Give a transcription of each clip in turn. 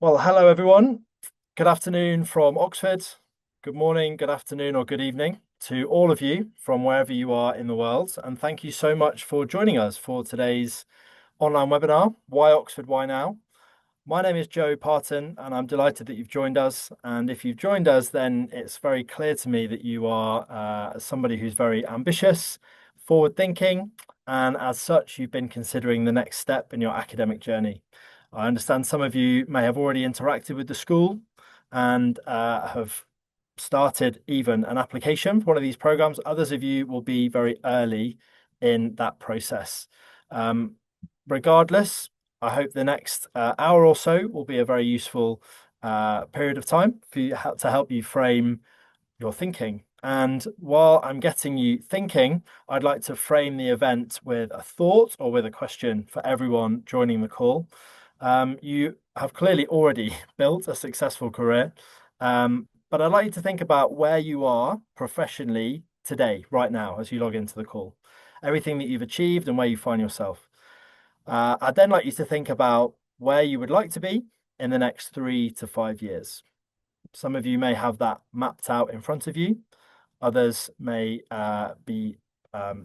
Well, hello everyone. Good afternoon from Oxford. Good morning, good afternoon, or good evening to all of you from wherever you are in the world. And thank you so much for joining us for today's online webinar, Why Oxford, Why Now? My name is Joe Parton, and I'm delighted that you've joined us. And if you've joined us, then it's very clear to me that you are somebody who's very ambitious, forward-thinking, and as such, you've been considering the next step in your academic journey. I understand some of you may have already interacted with the school and have started even an application for one of these programs. Others of you will be very early in that process. Regardless, I hope the next hour or so will be a very useful period of time for you to help you frame your thinking. And while I'm getting you thinking, I'd like to frame the event with a thought or with a question for everyone joining the call. You have clearly already built a successful career, but I'd like you to think about where you are professionally today, right now, as you log into the call, everything that you've achieved and where you find yourself. I'd then like you to think about where you would like to be in the next 3 to 5 years. Some of you may have that mapped out in front of you. Others may be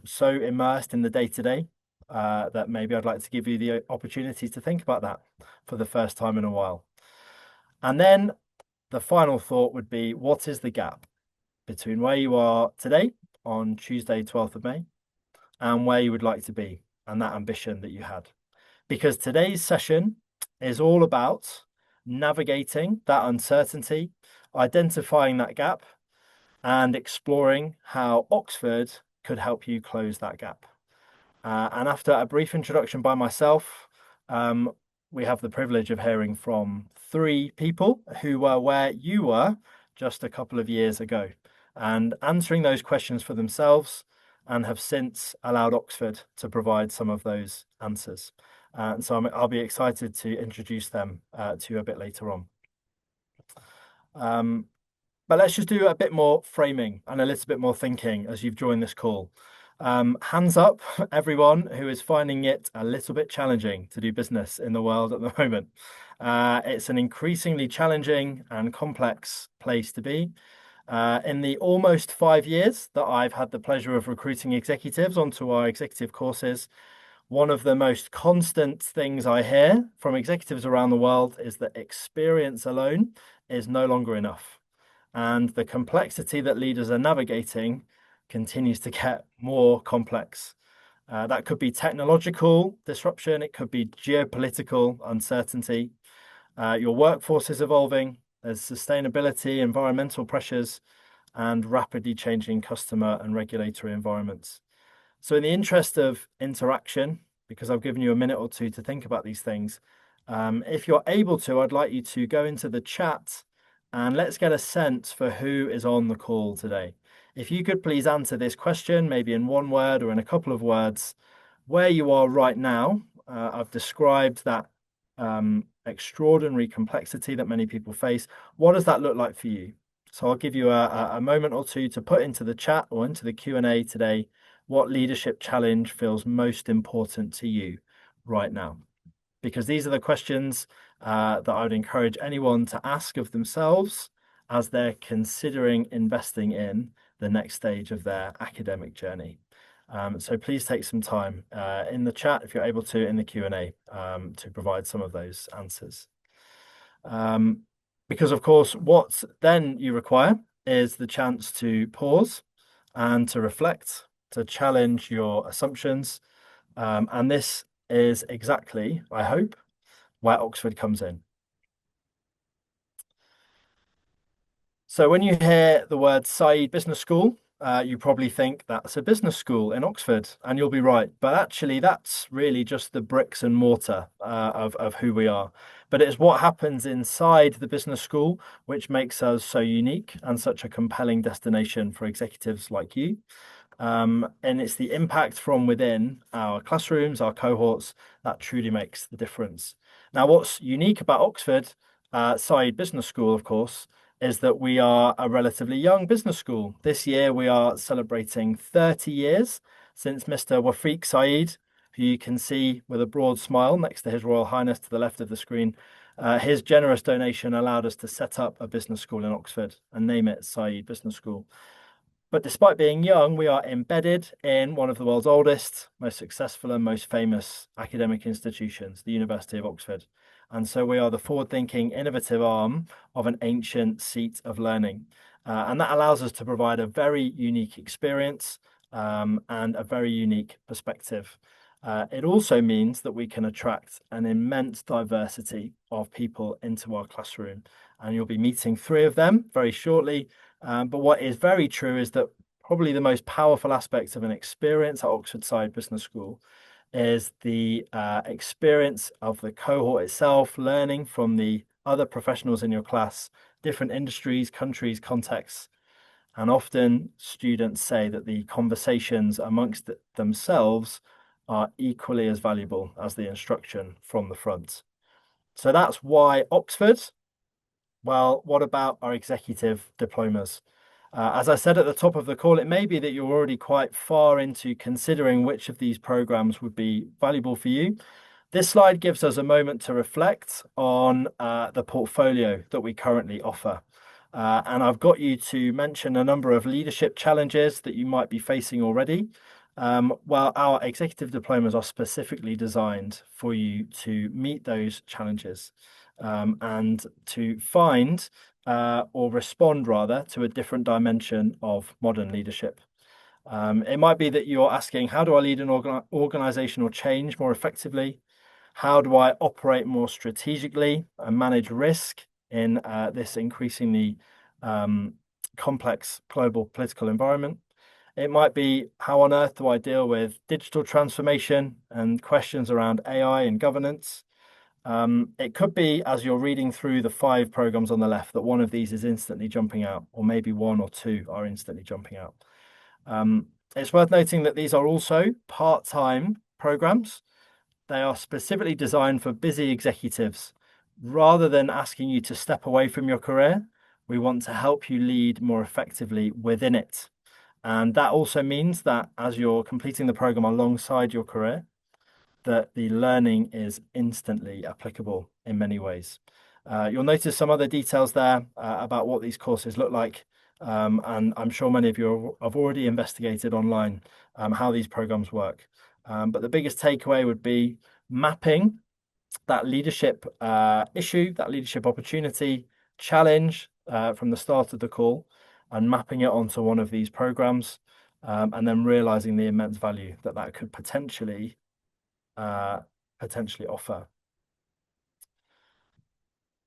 so immersed in the day-to-day that maybe I'd like to give you the opportunity to think about that for the first time in a while. And then the final thought would be, what is the gap between where you are today on Tuesday, 12th of May, and where you would like to be and that ambition that you had? Because today's session is all about navigating that uncertainty, identifying that gap, and exploring how Oxford could help you close that gap. And after a brief introduction by myself, we have the privilege of hearing from 3 people who were where you were just a couple of years ago and answering those questions for themselves and have since allowed Oxford to provide some of those answers. And so I'll be excited to introduce them to you a bit later on. But let's just do a bit more framing and a little bit more thinking as you've joined this call. Hands up, everyone who is finding it a little bit challenging to do business in the world at the moment. It's an increasingly challenging and complex place to be. In the almost 5 years that I've had the pleasure of recruiting executives onto our executive courses, one of the most constant things I hear from executives around the world is that experience alone is no longer enough. And the complexity that leaders are navigating continues to get more complex. That could be technological disruption, it could be geopolitical uncertainty. Your workforce is evolving, there's sustainability, environmental pressures, and rapidly changing customer and regulatory environments. So in the interest of interaction, because I've given you a minute or two to think about these things, if you're able to, I'd like you to go into the chat and let's get a sense for who is on the call today. If you could please answer this question, maybe in one word or in a couple of words, where you are right now. I've described that extraordinary complexity that many people face. What does that look like for you? So I'll give you a moment or two to put into the chat or into the Q&A today what leadership challenge feels most important to you right now. Because these are the questions that I would encourage anyone to ask of themselves as they're considering investing in the next stage of their academic journey. So please take some time in the chat, if you're able to, in the Q&A to provide some of those answers. Because of course, what then you require is the chance to pause and to reflect, to challenge your assumptions. And this is exactly, I hope, where Oxford comes in. So when you hear the word Saïd Business School, you probably think that's a business school in Oxford, and you'll be right. But actually, that's really just the bricks and mortar of who we are. But it's what happens inside the business school which makes us so unique and such a compelling destination for executives like you. And it's the impact from within our classrooms, our cohorts, that truly makes the difference. Now, what's unique about Oxford, Saïd Business School, of course, is that we are a relatively young business school. This year, we are celebrating 30 years since Mr. Saïd, who you can see with a broad smile next to His Royal Highness to the left of the screen, His generous donation allowed us to set up a business school in Oxford and name it Saïd Business School. But despite being young, we are embedded in one of the world's oldest, most successful, and most famous academic institutions, the University of Oxford. And so we are the forward-thinking, innovative arm of an ancient seat of learning. And that allows us to provide a very unique experience and a very unique perspective. It also means that we can attract an immense diversity of people into our classroom. And you'll be meeting three of them very shortly. But what is very true is that probably the most powerful aspect of an experience at Oxford Saïd Business School is the experience of the cohort itself, learning from the other professionals in your class, different industries, countries, contexts. And often students say that the conversations amongst themselves are equally as valuable as the instruction from the front. So that's why Oxford. Well, what about our executive diplomas? As I said at the top of the call, it may be that you're already quite far into considering which of these programs would be valuable for you. This slide gives us a moment to reflect on the portfolio that we currently offer. And I've got you to mention a number of leadership challenges that you might be facing already. Well, our executive diplomas are specifically designed for you to meet those challenges and to find or respond rather to a different dimension of modern leadership. It might be that you're asking, how do I lead an organizational change more effectively? How do I operate more strategically and manage risk in this increasingly complex global political environment? It might be, how on earth do I deal with digital transformation and questions around AI and governance? It could be, as you're reading through the 5 programs on the left, that one of these is instantly jumping out, or maybe 1 or 2 are instantly jumping out. It's worth noting that these are also part-time programs. They are specifically designed for busy executives. Rather than asking you to step away from your career, we want to help you lead more effectively within it. And that also means that as you're completing the program alongside your career, that the learning is instantly applicable in many ways. You'll notice some other details there about what these courses look like. And I'm sure many of you have already investigated online how these programs work. But the biggest takeaway would be mapping that leadership issue, that leadership opportunity, challenge from the start of the call, and mapping it onto one of these programs, and then realizing the immense value that that could potentially offer.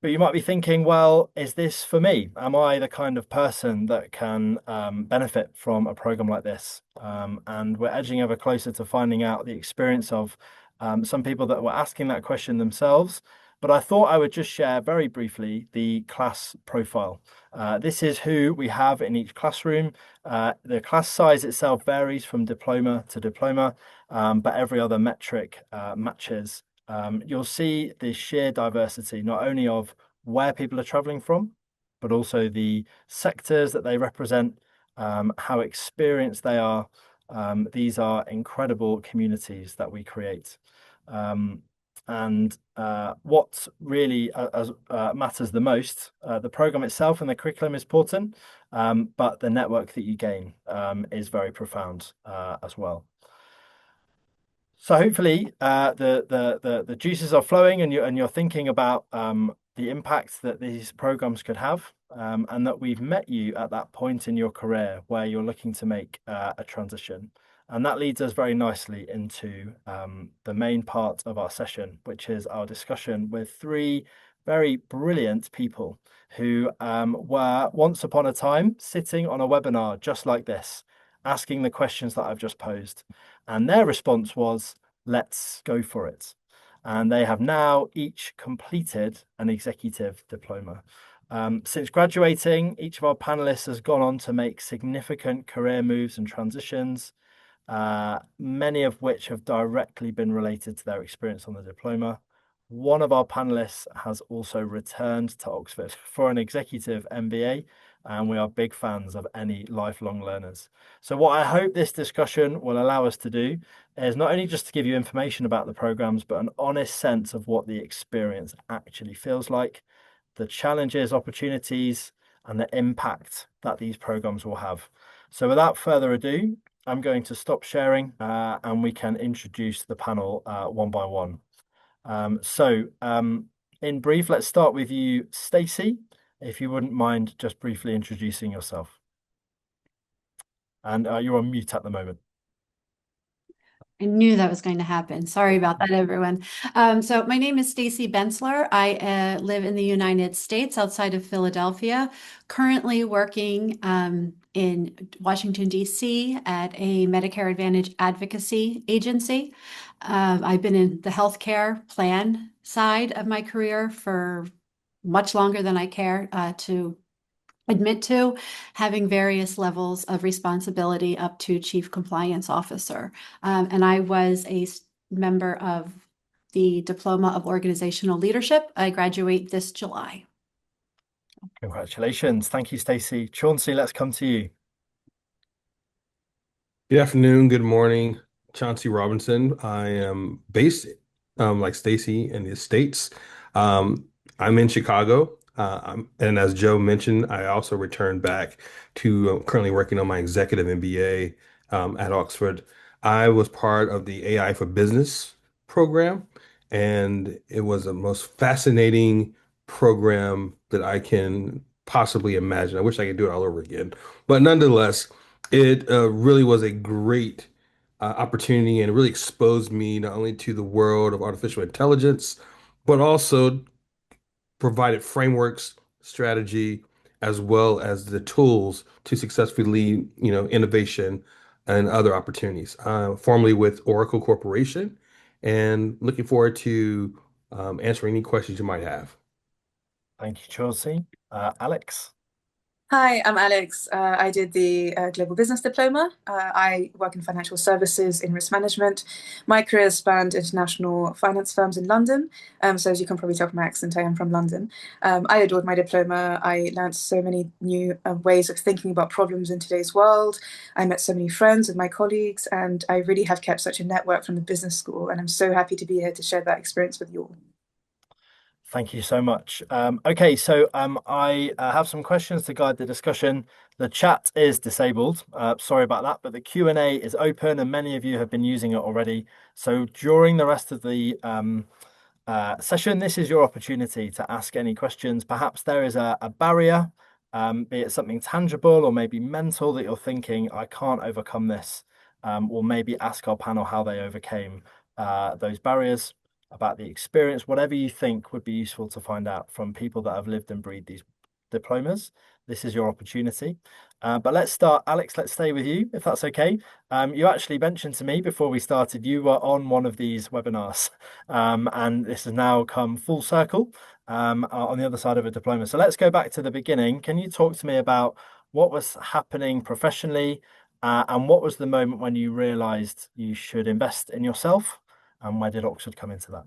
But you might be thinking, well, is this for me? Am I the kind of person that can benefit from a program like this? And we're edging ever closer to finding out the experience of some people that were asking that question themselves. But I thought I would just share very briefly the class profile. This is who we have in each classroom. The class size itself varies from diploma to diploma, but every other metric matches. You'll see the sheer diversity, not only of where people are traveling from, but also the sectors that they represent, how experienced they are. These are incredible communities that we create. And what really matters the most, the program itself and the curriculum is important, but the network that you gain is very profound as well. So hopefully the juices are flowing, and you're thinking about the impact that these programs could have, and that we've met you at that point in your career where you're looking to make a transition. And that leads us very nicely into the main part of our session, which is our discussion with 3 very brilliant people who were once upon a time sitting on a webinar just like this, asking the questions that I've just posed. And their response was, let's go for it. And they have now each completed an executive diploma. Since graduating, each of our panelists has gone on to make significant career moves and transitions, many of which have directly been related to their experience on the diploma. One of our panelists has also returned to Oxford for an executive MBA, and we are big fans of any lifelong learners. So, what I hope this discussion will allow us to do is not only just to give you information about the programs, but an honest sense of what the experience actually feels like, the challenges, opportunities, and the impact that these programs will have. So, without further ado, I'm going to stop sharing and we can introduce the panel one by one. In brief, let's start with you, Stacey, if you wouldn't mind just briefly introducing yourself. And you're on mute at the moment. I knew that was going to happen. Sorry about that, everyone. So my name is Stacey Bensler. I live in the United States outside of Philadelphia, currently working in Washington, D.C. at a Medicare Advantage advocacy agency. I've been in the healthcare plan side of my career for much longer than I care to admit to, having various levels of responsibility up to chief compliance officer. And I was a member of the Diploma of Organizational Leadership. I graduate this July. Congratulations. Thank you, Stacey. Chauncey, let's come to you. Good afternoon, good morning. Chauncey Robinson. I am based, like Stacy, in the States. I'm in Chicago. And as Joe mentioned, I also returned back to currently working on my executive MBA at Oxford. I was part of the AI for Business program, and it was the most fascinating program that I can possibly imagine. I wish I could do it all over again. But nonetheless, it really was a great opportunity, and it really exposed me not only to the world of artificial intelligence, but also provided frameworks, strategy, as well as the tools to successfully lead, innovation and other opportunities. Formerly with Oracle Corporation, and looking forward to answering any questions you might have. Thank you, Chauncey. Alex. Hi, I'm Alex. I did the Global Business Diploma. I work in financial services in risk management. My career spanned international finance firms in London. So as you can probably tell from my accent, I am from London. I adored my diploma. I learned so many new ways of thinking about problems in today's world. I met so many friends with my colleagues, and I really have kept such a network from the business school. And I'm so happy to be here to share that experience with you all. Thank you so much. Okay, so I have some questions to guide the discussion. The chat is disabled. Sorry about that, but the Q&A is open and many of you have been using it already. So during the rest of the session, this is your opportunity to ask any questions. Perhaps there is a barrier, be it something tangible or maybe mental that you're thinking, I can't overcome this. Or maybe ask our panel how they overcame those barriers, about the experience, whatever you think would be useful to find out from people that have lived and breathed these diplomas. This is your opportunity. But let's start. Alex, let's stay with you, if that's okay. You actually mentioned to me before we started, you were on one of these webinars, and this has now come full circle on the other side of a diploma. So let's go back to the beginning. Can you talk to me about what was happening professionally, and what was the moment when you realized you should invest in yourself? And where did Oxford come into that?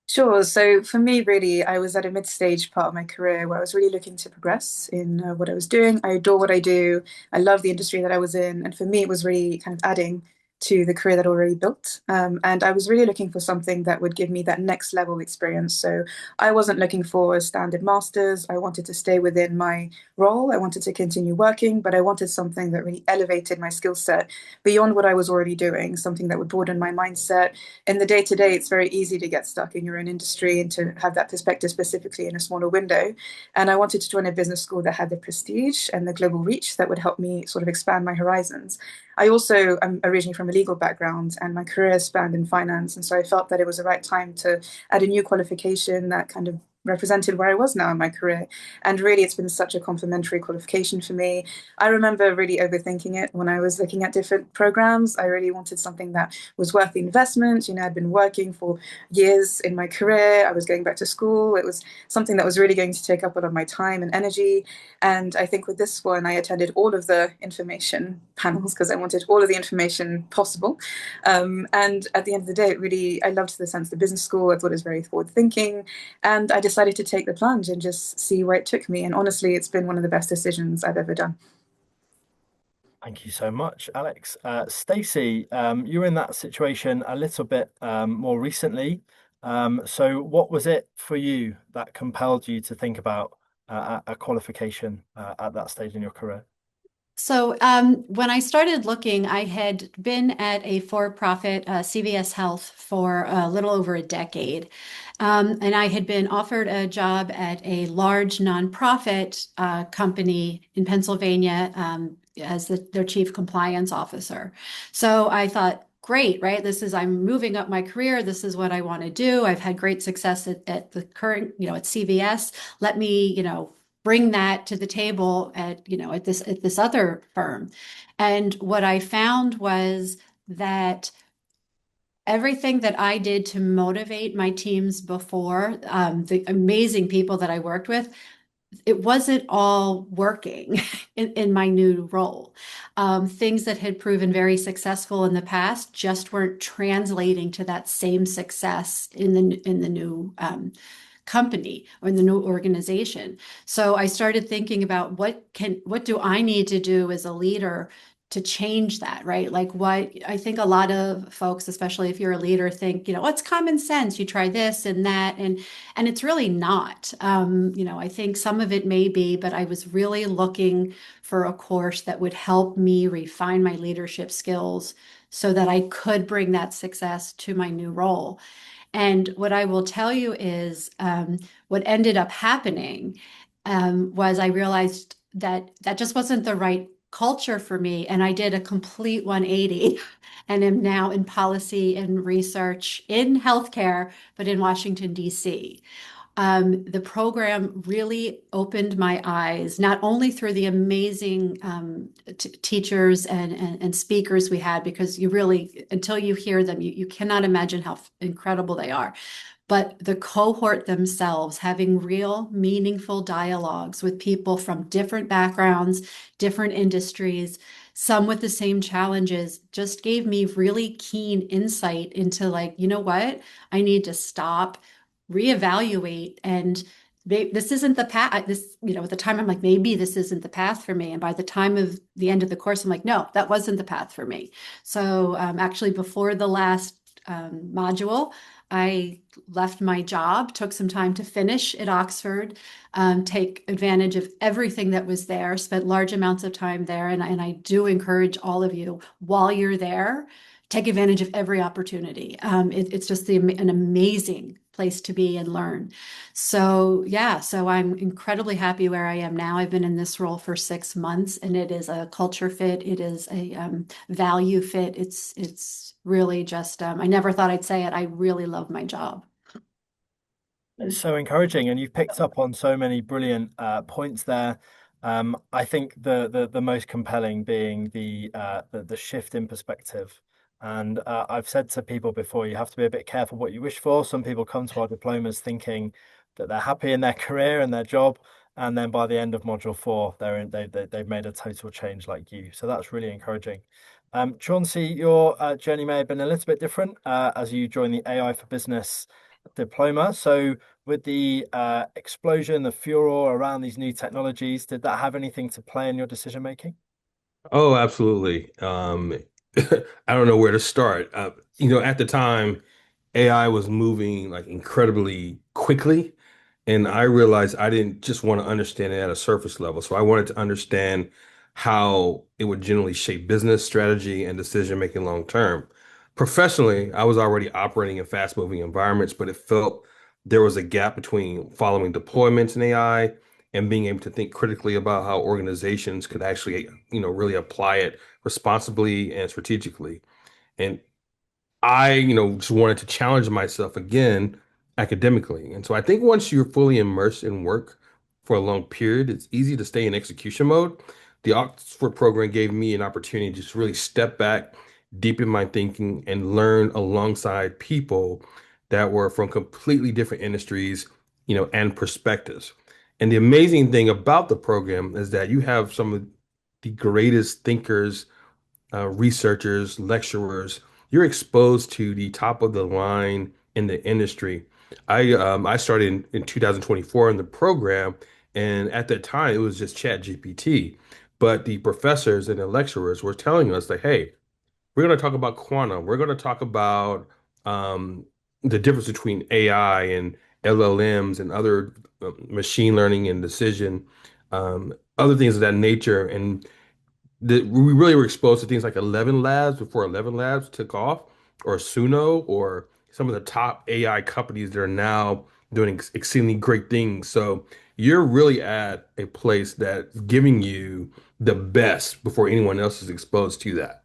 Sure. So for me, really, I was at a mid-stage part of my career where I was really looking to progress in what I was doing. I adore what I do. I love the industry that I was in. And for me, it was really kind of adding to the career that I already built. And I was really looking for something that would give me that next level experience. So I wasn't looking for a standard master's. I wanted to stay within my role. I wanted to continue working, but I wanted something that really elevated my skill set beyond what I was already doing, something that would broaden my mindset. In the day to day, it's very easy to get stuck in your own industry and to have that perspective specifically in a smaller window. And I wanted to join a business school that had the prestige and the global reach that would help me sort of expand my horizons. I also am originally from a legal background, and my career spanned in finance. And so I felt that it was the right time to add a new qualification that kind of represented where I was now in my career. And really, it's been such a complementary qualification for me. I remember really overthinking it when I was looking at different programs. I really wanted something that was worth the investment. I'd been working for years in my career. I was going back to school. It was something that was really going to take up a lot of my time and energy. And I think with this one, I attended all of the information panels because I wanted all of the information possible. And at the end of the day, it really, I loved the sense of the business school. I thought it was very forward thinking. And I decided decided to take the plunge and just see where it took me. And honestly, it's been one of the best decisions I've ever done. Thank you so much, Alex. Stacey, you were in that situation a little bit more recently. So what was it for you that compelled you to think about a qualification at that stage in your career? So when I started looking, I had been at a for-profit CVS Health for a little over a decade. And I had been offered a job at a large nonprofit company in Pennsylvania as their chief compliance officer. So I thought, great, right? I'm moving up my career. This is what I want to do. I've had great success at the current, at CVS. Let me, bring that to the table at this other firm. And what I found was that everything that I did to motivate my teams before, the amazing people that I worked with, it wasn't all working in my new role. Things that had proven very successful in the past just weren't translating to that same success in the new company or in the new organization. So I started thinking about what do I need to do as a leader to change that, right? Like what I think a lot of folks, especially if you're a leader, think, what's common sense? You try this and that, and it's really not. I think some of it may be, but I was really looking for a course that would help me refine my leadership skills so that I could bring that success to my new role. And what I will tell you is what ended up happening was I realized that that just wasn't the right culture for me. And I did a complete 180 and am now in policy and research in healthcare, but in Washington, D.C. The program really opened my eyes, not only through the amazing teachers and speakers we had, because you really, until you hear them, you cannot imagine how incredible they are. But the cohort themselves, having real, meaningful dialogues with people from different backgrounds, different industries, some with the same challenges, just gave me really keen insight into like, you know what? I need to stop, reevaluate, and this isn't the path. At the time I'm like, maybe this isn't the path for me. And by the time of the end of the course, I'm like, no, that wasn't the path for me. So actually before the last module, I left my job, took some time to finish at Oxford, take advantage of everything that was there, spent large amounts of time there. And I do encourage all of you, while you're there, take advantage of every opportunity. It's just an amazing place to be and learn. So yeah, so I'm incredibly happy where I am now. I've been in this role for 6 months, and it is a culture fit. It is a value fit. It's really just, I never thought I'd say it. I really love my job. It's so encouraging, and you've picked up on so many brilliant points there. I think the most compelling being the shift in perspective. And I've said to people before, you have to be a bit careful what you wish for. Some people come to our diplomas thinking that they're happy in their career and their job, and then by the end of module 4, they've made a total change like you. So that's really encouraging. Chauncey, your journey may have been a little bit different as you joined the AI for Business diploma. So with the explosion, the furor around these new technologies, did that have anything to play in your decision making? Oh, absolutely. I don't know where to start. At the time, AI was moving like incredibly quickly, and I realized I didn't just want to understand it at a surface level. So I wanted to understand how it would generally shape business strategy and decision making long term. Professionally, I was already operating in fast moving environments, but it felt there was a gap between following deployments in AI and being able to think critically about how organizations could actually, really apply it responsibly and strategically. And I, just wanted to challenge myself again academically. And so I think once you're fully immersed in work for a long period, it's easy to stay in execution mode. The Oxford program gave me an opportunity to just really step back, deepen my thinking, and learn alongside people that were from completely different industries, and perspectives. And the amazing thing about the program is that you have some of the greatest thinkers, researchers, lecturers. You're exposed to the top of the line in the industry. I started in 2024 in the program, and at that time it was just Chat GPT. But the professors and the lecturers were telling us like, hey, we're going to talk about quantum. We're going to talk about um, the difference between AI and LLMs and other machine learning and decision, other things of that nature. And we really were exposed to things like 11 Labs before 11 Labs took off, or Suno, or some of the top AI companies that are now doing exceedingly great things. So you're really at a place that's giving you the best before anyone else is exposed to that.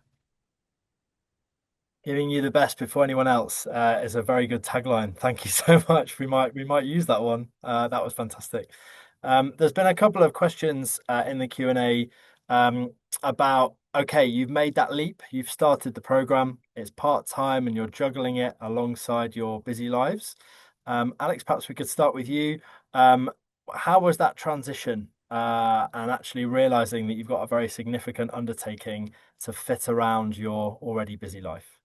Giving you the best before anyone else is a very good tagline. Thank you so much. We might use that one. That was fantastic. There's been a couple of questions in the Q&A about, okay, you've made that leap, you've started the program, it's part-time and you're juggling it alongside your busy lives. Alex, perhaps we could start with you. How was that transition and actually realizing that you've got a very significant undertaking to fit around your already busy life?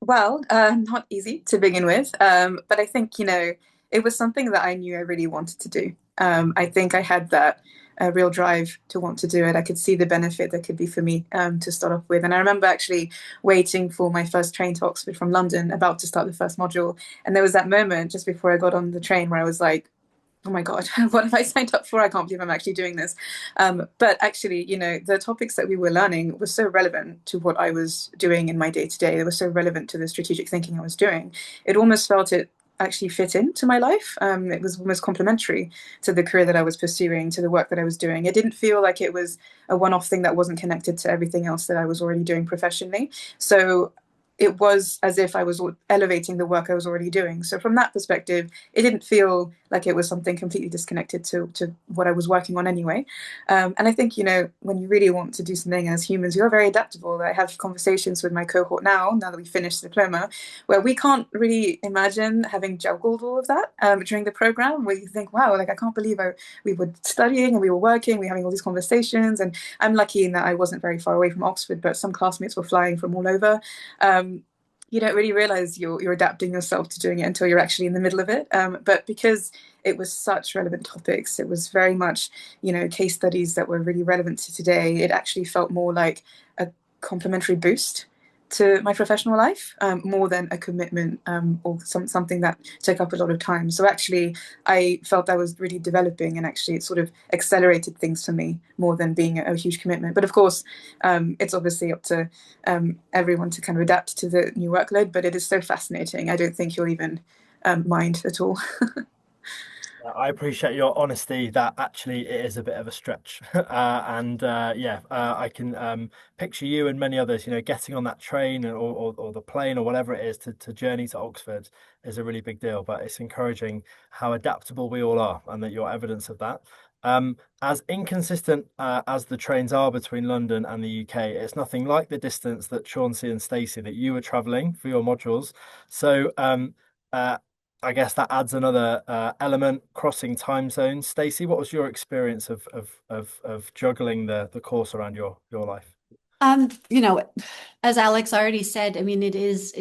Well, not easy to begin with, but I think, it was something that I knew I really wanted to do. I think I had that real drive to want to do it. I could see the benefit that could be for me to start off with. And I remember actually waiting for my first train to Oxford from London, about to start the first module. And there was that moment just before I got on the train where I was like, oh my God, what have I signed up for? I can't believe I'm actually doing this. But actually, the topics that we were learning were so relevant to what I was doing in my day to day. They were so relevant to the strategic thinking I was doing. It almost felt it actually fit into my life. It was almost complementary to the career that I was pursuing, to the work that I was doing. It didn't feel like it was a one-off thing that wasn't connected to everything else that I was already doing professionally. So it was as if I was elevating the work I was already doing. So from that perspective, it didn't feel like it was something completely disconnected to what I was working on anyway. And I think, when you really want to do something as humans, you're very adaptable. I have conversations with my cohort now that we finished the diploma, where we can't really imagine having juggled all of that during the program, where you think, wow, like I can't believe we were studying and we were working, we were having all these conversations. And I'm lucky in that I wasn't very far away from Oxford, but some classmates were flying from all over. You don't really realize you're adapting yourself to doing it until you're actually in the middle of it. But because it was such relevant topics, it was very much, case studies that were really relevant to today. It actually felt more like a complementary boost to my professional life, more than a commitment, or something that took up a lot of time. So actually, I felt I was really developing, and actually it sort of accelerated things for me more than being a huge commitment. But of course, it's obviously up to everyone to kind of adapt to the new workload. But it is so fascinating. I don't think you'll even mind at all. I appreciate your honesty that actually it is a bit of a stretch. And yeah, I can picture you and many others, getting on that train or the plane or whatever it is to journey to Oxford is a really big deal. But it's encouraging how adaptable we all are and that you're evidence of that. As inconsistent as the trains are between London and the UK, it's nothing like the distance that Chauncey and Stacey that you were traveling for your modules. So uh, I guess that adds another element, crossing time zones. Stacey, what was your experience of juggling the course around your life? You know, as Alex already said, I mean, it is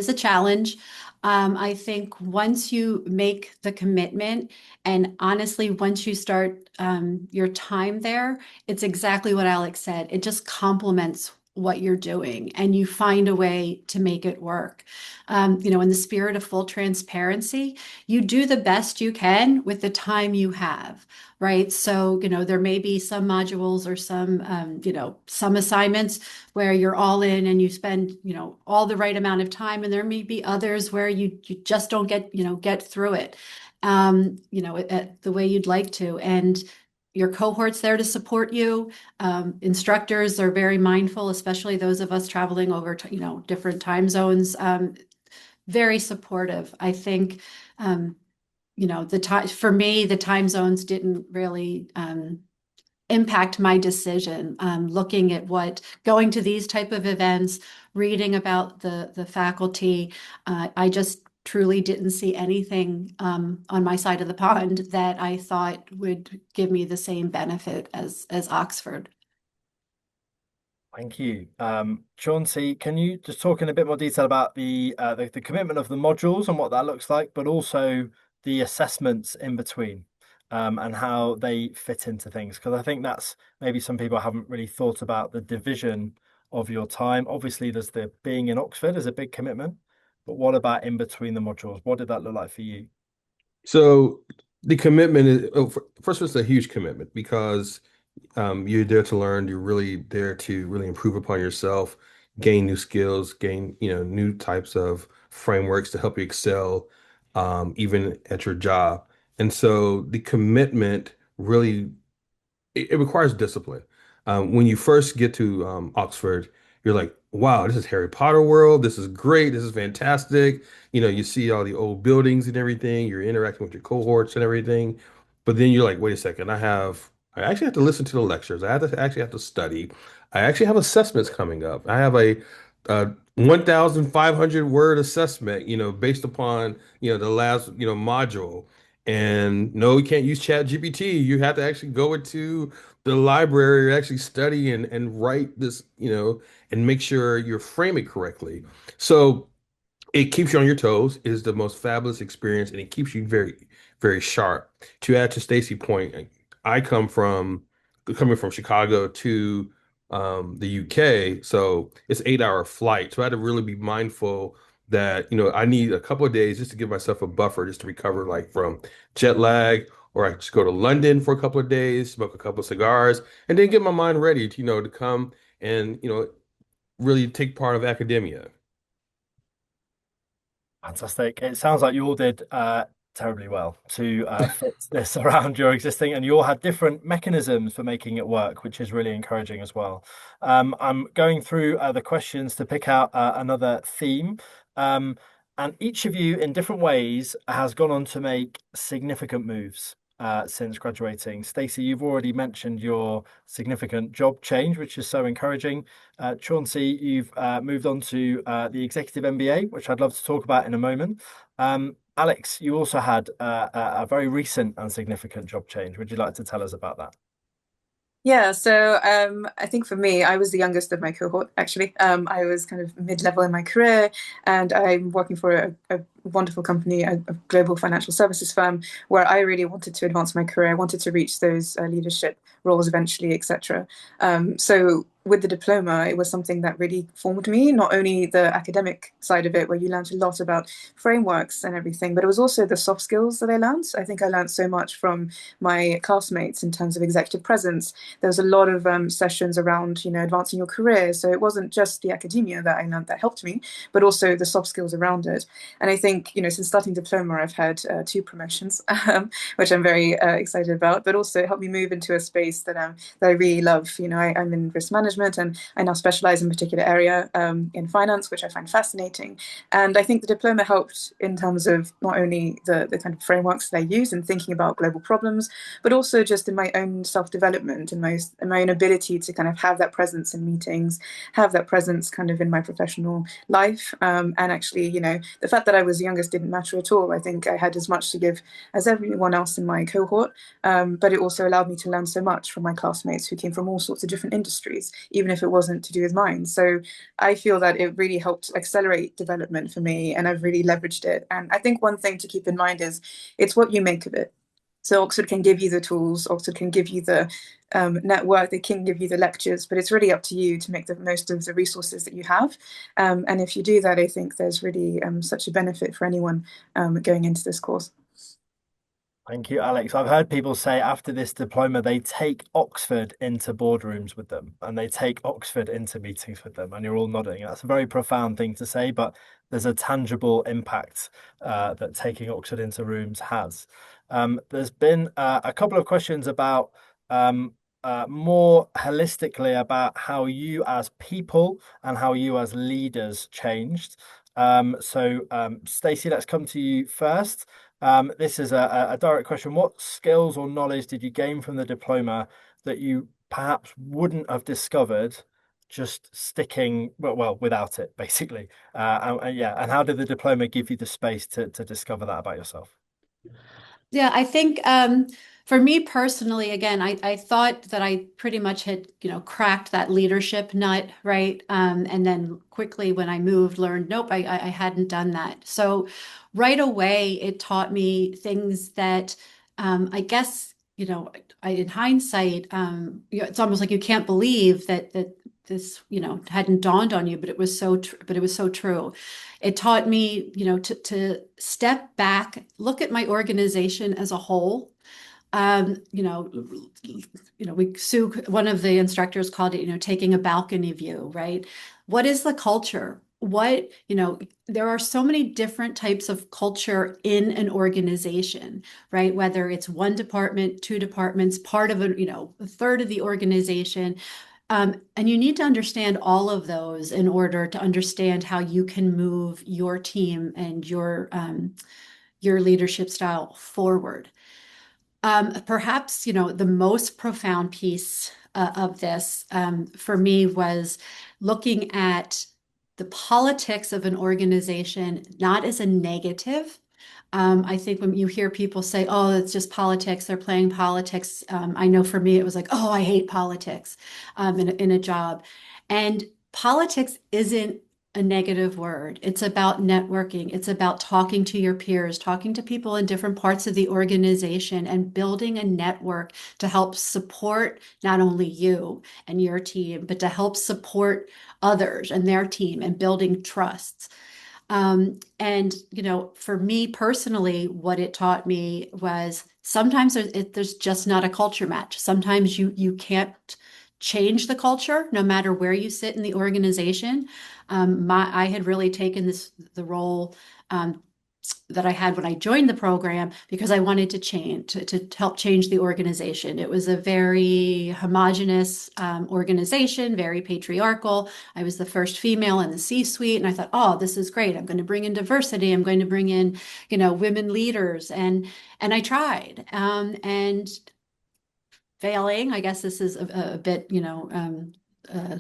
a challenge. I think once you make the commitment, and honestly, once you start your time there, it's exactly what Alex said. It just complements what you're doing, and you find a way to make it work. In the spirit of full transparency, you do the best you can with the time you have. Right. So, there may be some modules or some assignments where you're all in and you spend, all the right amount of time. And there may be others where you just don't get through it, the way you'd like to. And your cohort's there to support you. Instructors are very mindful, especially those of us traveling over, different time zones, very supportive. I think, the time for me, the time zones didn't really impact my decision. Looking at going to these type of events, reading about the faculty, I just truly didn't see anything on my side of the pond that I thought would give me the same benefit as Oxford. Thank you. Chauncey, can you just talk in a bit more detail about the commitment of the modules and what that looks like, but also the assessments in between, and how they fit into things? Because I think that's maybe some people haven't really thought about the division of your time. Obviously, there's the being in Oxford is a big commitment, but what about in between the modules? What did that look like for you? So the commitment is, first of all, it's a huge commitment because you're there to learn. You're really there to really improve upon yourself, gain new skills, gain, new types of frameworks to help you excel, even at your job. And so the commitment really it requires discipline. When you first get to Oxford, you're like, wow, this is Harry Potter world. This is great. This is fantastic. You see all the old buildings and everything. You're interacting with your cohorts and everything. But then you're like, wait a second, I actually have to listen to the lectures. Actually have to study. I actually have assessments coming up. I have a 1,500 word assessment, based upon, the last, module. And no, you can't use Chat GPT. You have to actually go into the library, actually study and write this, and make sure you frame it correctly. So it keeps you on your toes. It is the most fabulous experience, and it keeps you very, very sharp. To add to Stacy's point, I coming from Chicago to the UK, so it's 8 hour flight. So I had to really be mindful that I need a couple of days just to give myself a buffer, just to recover like from jet lag, or I just go to London for a couple of days, smoke a couple of cigars, and then get my mind ready to to come and really take part of academia. Fantastic. It sounds like you all did terribly well to fit this around your existing, and you all had different mechanisms for making it work, which is really encouraging as well. I'm going through the questions to pick out another theme. Um, and each of you, in different ways, has gone on to make significant moves since graduating. Stacey, you've already mentioned your significant job change, which is so encouraging. Chauncey, you've moved on to the executive MBA, which I'd love to talk about in a moment. Alex, you also had a very recent and significant job change. Would you like to tell us about that? Yeah, so I think for me, I was the youngest of my cohort, actually. I was kind of mid-level in my career, and I'm working for a wonderful company, a global financial services firm, where I really wanted to advance my career. I wanted to reach those leadership roles eventually, etc. So with the diploma, it was something that really formed me, not only the academic side of it, where you learned a lot about frameworks and everything, but it was also the soft skills that I learned. I think I learned so much from my classmates in terms of executive presence. There was a lot of sessions around, advancing your career. So it wasn't just the academia that I learned that helped me, but also the soft skills around it. And I think, since starting Diploma, I've had two promotions, which I'm very excited about, but also it helped me move into a space that I really love. I'm in risk management, and I now specialize in a particular area in finance, which I find fascinating. And I think the diploma helped in terms of not only the kind of frameworks that I use in thinking about global problems, but also just in my own self-development and my own ability to kind of have that presence in meetings, have that presence kind of in my professional life. And actually, the fact that I was the youngest didn't matter at all. I think I had as much to give as everyone else in my cohort, but it also allowed me to learn so much from my classmates who came from all sorts of different industries, even if it wasn't to do with mine. So I feel that it really helped accelerate development for me, and I've really leveraged it. And I think one thing to keep in mind is it's what you make of it. So Oxford can give you the tools, Oxford can give you the network, they can give you the lectures, but it's really up to you to make the most of the resources that you have. And if you do that, I think there's really such a benefit for anyone going into this course. Thank you, Alex. I've heard people say after this diploma, they take Oxford into boardrooms with them and they take Oxford into meetings with them. And you're all nodding. That's a very profound thing to say, but there's a tangible impact that taking Oxford into rooms has. There's been a couple of questions about more holistically about how you as people and how you as leaders changed. Stacey, let's come to you first. This is a direct question. What skills or knowledge did you gain from the diploma that you perhaps wouldn't have discovered just sticking without it, basically? And how did the diploma give you the space to discover that about yourself? Yeah, I think For me personally, again, I thought that I pretty much had, cracked that leadership nut, right? And then quickly when I moved, learned, nope, I hadn't done that. So right away, it taught me things that I guess, in hindsight, it's almost like you can't believe that this, hadn't dawned on you, but it was so but it was so true. It taught me, to step back, look at my organization as a whole. um, you know, Sue, one of the instructors called it, taking a balcony view, right? What is the culture? There are so many different types of culture in an organization, right? Whether it's one department, two departments, part of a third of the organization. And you need to understand all of those in order to understand how you can move your team and your leadership style forward. Perhaps, the most profound piece of this for me was looking at the politics of an organization, not as a negative. I think when you hear people say, oh, it's just politics, they're playing politics. I know for me, it was like, oh, I hate politics in a job. And politics isn't a negative word. It's about networking. It's about talking to your peers, talking to people in different parts of the organization, and building a network to help support not only you and your team, but to help support others and their team and building trusts. And for me personally, what it taught me was sometimes there's just not a culture match. Sometimes you can't change the culture no matter where you sit in the organization. I had really taken the role that I had when I joined the program because I wanted to change to help change the organization. It was a very homogenous organization, very patriarchal. I was the first female in the C-suite, and I thought, oh, this is great. I'm going to bring in diversity. I'm going to bring in, women leaders, and I tried, and failing. I guess this is a bit, uh,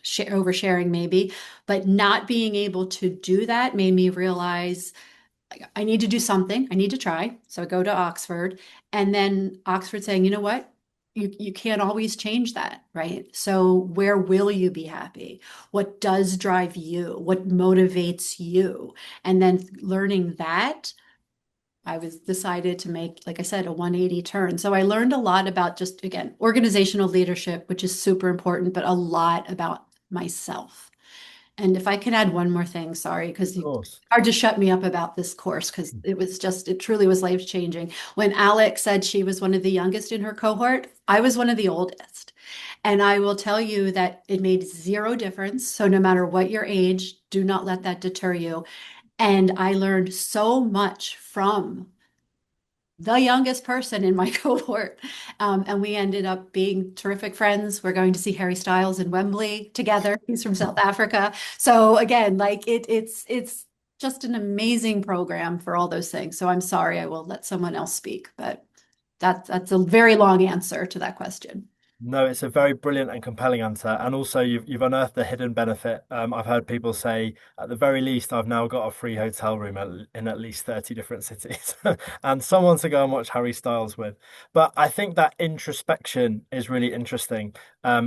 oversharing maybe, but not being able to do that made me realize I need to do something. I need to try. So I go to Oxford, and then Oxford saying, you know what? You can't always change that, right? So where will you be happy? What does drive you? What motivates you? And then learning that, I was decided to make, like I said, a 180 turn. So I learned a lot about just, again, organizational leadership, which is super important, but a lot about myself. And if I can add one more thing, sorry, because Of course. hard to shut me up about this course because it truly was life changing. When Alex said she was one of the youngest in her cohort, I was one of the oldest. And I will tell you that it made zero difference. So no matter what your age, do not let that deter you. And I learned so much from the youngest person in my cohort. And we ended up being terrific friends. We're going to see Harry Styles in Wembley together. He's from South Africa. So again, like it's just an amazing program for all those things. So I'm sorry, I will let someone else speak, but that's a very long answer to that question. No, it's a very brilliant and compelling answer. And also, you've unearthed the hidden benefit. I've heard people say, at the very least, I've now got a free hotel room in at least 30 different cities and someone to go and watch Harry Styles with. But I think that introspection is really interesting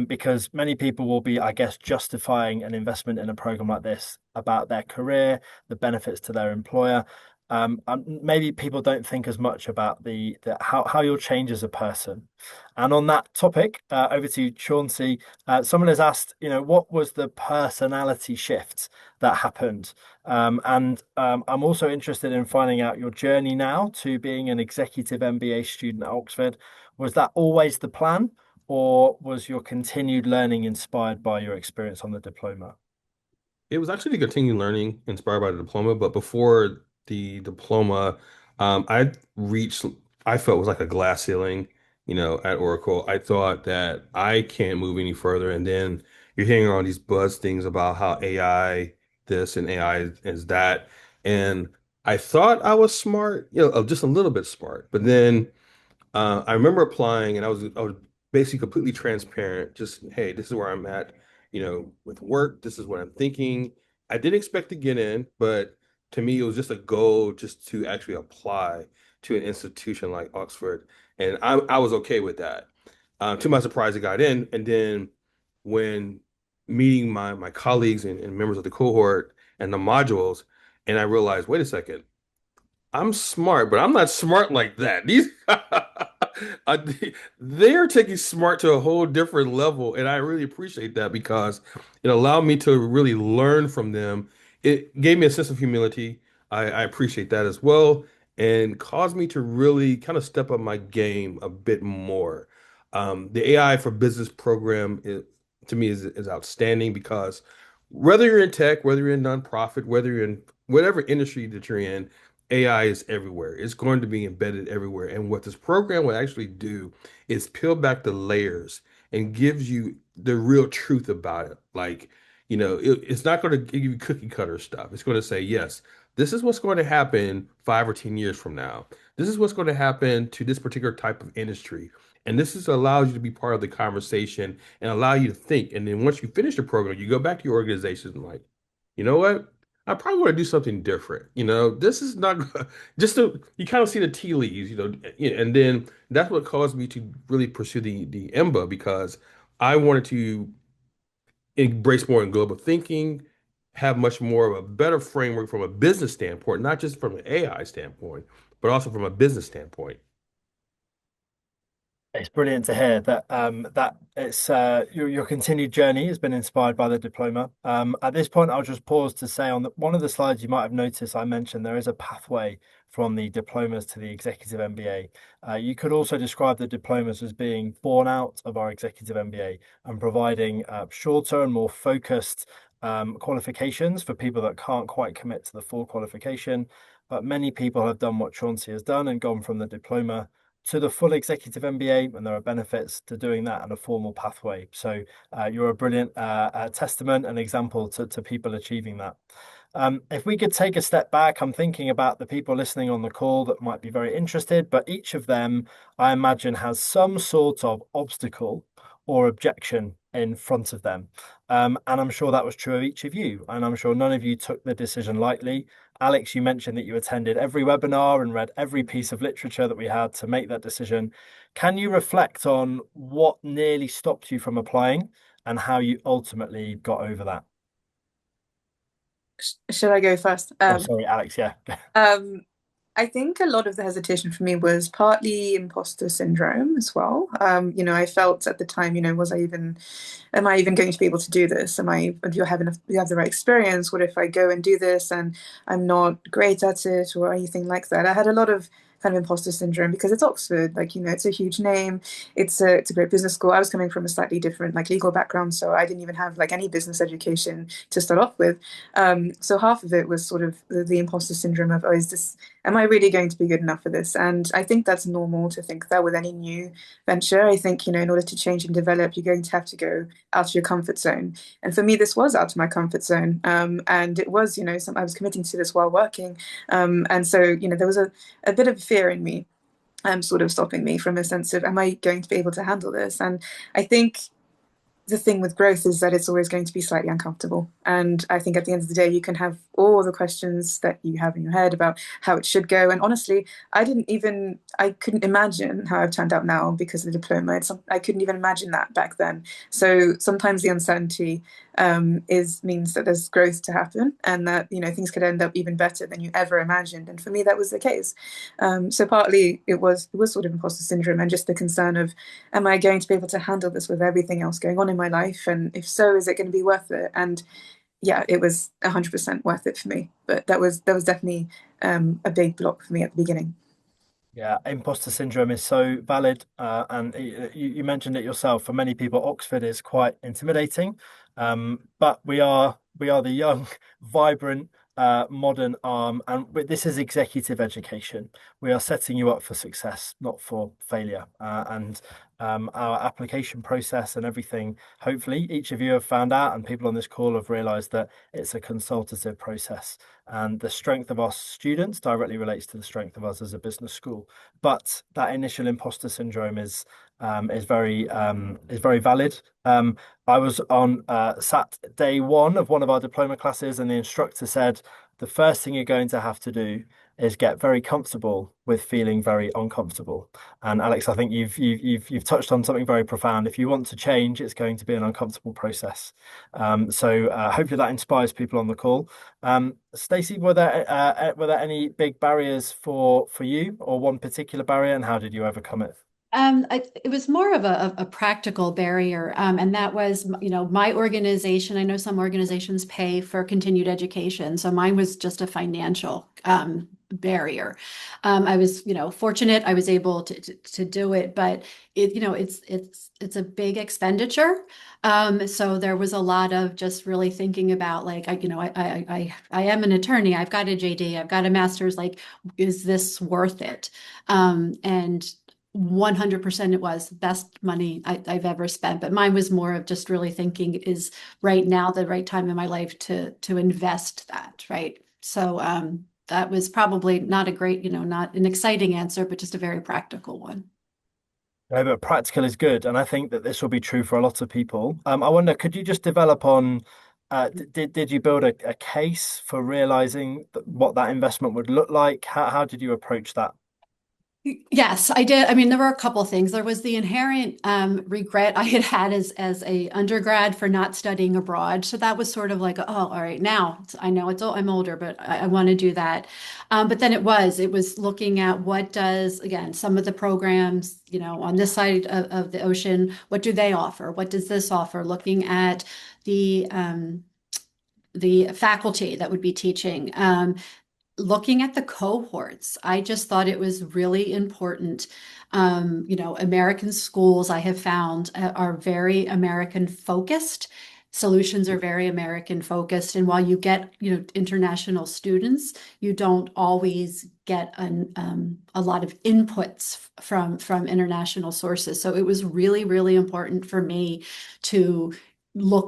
because many people will be, I guess, justifying an investment in a program like this about their career, the benefits to their employer. And maybe people don't think as much about the how you'll change as a person. And on that topic, over to you, Chauncey. Someone has asked, what was the personality shift that happened? And I'm also interested in finding out your journey now to being an executive MBA student at Oxford. Was that always the plan, or was your continued learning inspired by your experience on the diploma? It was actually the continued learning inspired by the diploma, but before the diploma, I reached, I felt it was like a glass ceiling, at Oracle. I thought that I can't move any further. And then you're hearing all these buzz things about how AI this and AI is that. And I thought I was smart, just a little bit smart. But then I remember applying and I was basically completely transparent. Just, hey, this is where I'm at, with work. This is what I'm thinking. I didn't expect to get in, but to me, it was just a goal just to actually apply to an institution like Oxford. And I was okay with that. To my surprise, I got in, and then when meeting my colleagues and members of the cohort and the modules, and I realized, wait a second, I'm smart, but I'm not smart like that. These uh, they're taking smart to a whole different level, and I really appreciate that because it allowed me to really learn from them. It gave me a sense of humility. I appreciate that as well, and caused me to really kind of step up my game a bit more. The AI for Business program to me is outstanding because whether you're in tech, whether you're in nonprofit, whether you're in whatever industry that you're in, AI is everywhere. It's going to be embedded everywhere. And what this program will actually do is peel back the layers and gives you the real truth about it. Like, it's not going to give you cookie cutter stuff. It's going to say, yes, this is what's going to happen 5 or 10 years from now. This is what's going to happen to this particular type of industry. And this is allows you to be part of the conversation and allow you to think. And then once you finish the program, you go back to your organization and like, you know what? I probably want to do something different. This is not just to you kind of see the tea leaves, and then that's what caused me to really pursue the MBA because I wanted to embrace more in global thinking, have much more of a better framework from a business standpoint, not just from an AI standpoint, but also from a business standpoint. It's brilliant to hear that it's your continued journey has been inspired by the diploma. At this point, I'll just pause to say on one of the slides you might have noticed I mentioned there is a pathway from the diplomas to the executive MBA. You could also describe the diplomas as being born out of our executive MBA and providing shorter and more focused qualifications for people that can't quite commit to the full qualification. But many people have done what Chauncey has done and gone from the diploma to the full executive MBA, and there are benefits to doing that and a formal pathway. So you're a brilliant testament and example to people achieving that. If we could take a step back, I'm thinking about the people listening on the call that might be very interested, but each of them, I imagine, has some sort of obstacle or objection in front of them. And I'm sure that was true of each of you. And I'm sure none of you took the decision lightly. Alex, you mentioned that you attended every webinar and read every piece of literature that we had to make that decision. Can you reflect on what nearly stopped you from applying and how you ultimately got over that? Should I go first? Oh, sorry, Alex. Yeah. Um, I think a lot of the hesitation for me was partly imposter syndrome as well. I felt at the time, am I even going to be able to do this? Do I have enough, do I have the right experience? What if I go and do this and I'm not great at it or anything like that? I had a lot of kind of imposter syndrome because it's Oxford, like, it's a huge name. It's a great business school. I was coming from a slightly different, like, legal background, so I didn't even have like any business education to start off with. So half of it was sort of the imposter syndrome of, oh, am I really going to be good enough for this? And I think that's normal to think that with any new venture. I think, in order to change and develop, you're going to have to go out of your comfort zone. And for me, this was out of my comfort zone. And it was, I was committing to this while working. And so, there was a bit of fear in me, sort of stopping me from a sense of, am I going to be able to handle this? And I think the thing with growth is that it's always going to be slightly uncomfortable. And I think at the end of the day, you can have all the questions that you have in your head about how it should go. And honestly, I couldn't imagine how I've turned out now because of the diploma. I couldn't even imagine that back then. So sometimes the uncertainty means that there's growth to happen and that, things could end up even better than you ever imagined. And for me, that was the case. So partly it was sort of imposter syndrome and just the concern of, am I going to be able to handle this with everything else going on in my life? And if so, is it going to be worth it? And yeah, it was 100% worth it for me. But that was definitely a big block for me at the beginning. Yeah, imposter syndrome is so valid. And you mentioned it yourself. For many people, Oxford is quite intimidating. But we are the young, vibrant, modern arm, and this is executive education. We are setting you up for success, not for failure. And our application process and everything, hopefully, each of you have found out, and people on this call have realized that it's a consultative process. And the strength of our students directly relates to the strength of us as a business school. But that initial imposter syndrome is very valid. I was on sat day one of one of our diploma classes, and the instructor said the first thing you're going to have to do is get very comfortable with feeling very uncomfortable. And Alex, I think you've touched on something very profound. If you want to change, it's going to be an uncomfortable process. So hopefully that inspires people on the call. Stacey, were there any big barriers for you, or one particular barrier, and how did you overcome it? It was more of a practical barrier, and that was, my organization. I know some organizations pay for continued education, so mine was just a financial barrier. I was, fortunate I was able to do it, but it's a big expenditure. So there was a lot of just really thinking about, like, I am an attorney. I've got a JD. I've got a master's. Like, is this worth it? And 100% it was the best money I've ever spent. But mine was more of just really thinking, is right now the right time in my life to invest that, right? So that was probably not a great, not an exciting answer, but just a very practical one. No, but practical is good, and I think that this will be true for a lot of people. I wonder, could you just develop on, did you build a case for realizing what that investment would look like? How did you approach that? Yes, I did. I mean, there were a couple things. There was the inherent regret I had as a undergrad for not studying abroad. So that was sort of like, oh, all right, now I know I'm older, but I want to do that. But then it was looking at what does, again, some of the programs, on this side of the ocean, what do they offer? What does this offer? Looking at the faculty that would be teaching. Looking at the cohorts, I just thought it was really important. American schools I have found are very American focused. Solutions are very American focused. And while you get, international students, you don't always get a lot of inputs from international sources. So it was really, really important for me to